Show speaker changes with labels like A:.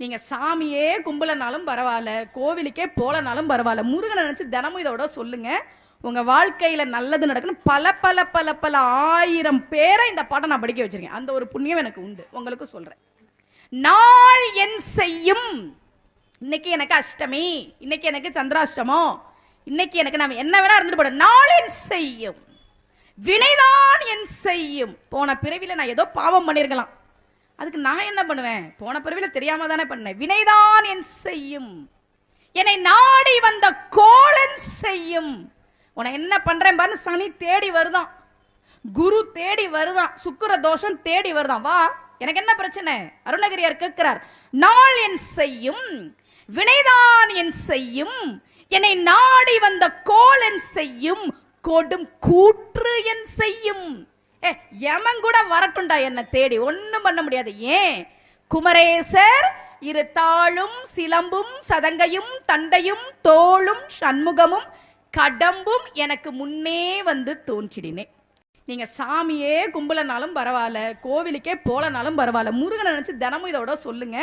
A: நீங்க சாமியே கும்பலனாலும் பரவாயில்ல, கோவிலுக்கே போலனாலும் பரவாயில்ல, முருகனை நினைச்சு தினமும் இதோட சொல்லுங்க. உங்க வாழ்க்கையில நல்லது நடக்கணும். பல பல பல பல ஆயிரம் பேரை இந்த பாட்டை நான் படிக்க வச்சிருக்கேன். அந்த ஒரு புண்ணியம் எனக்கு உண்டு. உங்களுக்கு சொல்றேன். நாள் என் செய்யும். இன்னைக்கு எனக்கு அஷ்டமி, இன்னைக்கு எனக்கு சந்திராஷ்டமம், இன்னைக்கு எனக்கு நான் என்ன வேணா இருந்துட்டு போட. நாள் என் செய்யும், வினைதான் என் செய்யும். போன பிறவில நான் ஏதோ பாவம் பண்ணிருக்கலாம், அதுக்கு நான் என்ன பண்ணுவேன்? போன பிறவில தெரியாம தானே பண்ணேன். வினைதான் என் செய்யும், என்னை நாடி வந்த கோலன் செய்யும். உன என்ன பண்றேன் பாரு. சனி தேடி வருதான், குரு தேடி வருதான், சுக்கிர தோஷம் தேடி வருதான். வா, எனக்கு என்ன பிரச்சனை? அருணகிரியார் கேட்கிறார். நாள் என் செய்யும், வினைதான் என் செய்யும், என்னை நாடி வந்த கோலன் செய்யும், கொடும் கூற்று என் செய்யும். யமன் கூட வரட்டுண்டா என்ன தேடி, ஒண்ணும் பண்ண முடியாது. ஏன்? குமரேசர் இரு தாளும் சிலம்பும் சதங்கையும் தண்டையும் தோளும் சண்முகமும் கடம்பும் எனக்கு முன்னே வந்து தோன்றினேன். நீங்க சாமியே கும்பலனாலும் பரவாயில்ல, கோவிலுக்கே போலனாலும் பரவாயில்ல, முருகனை நினைச்சு தினமும் இதோட சொல்லுங்க.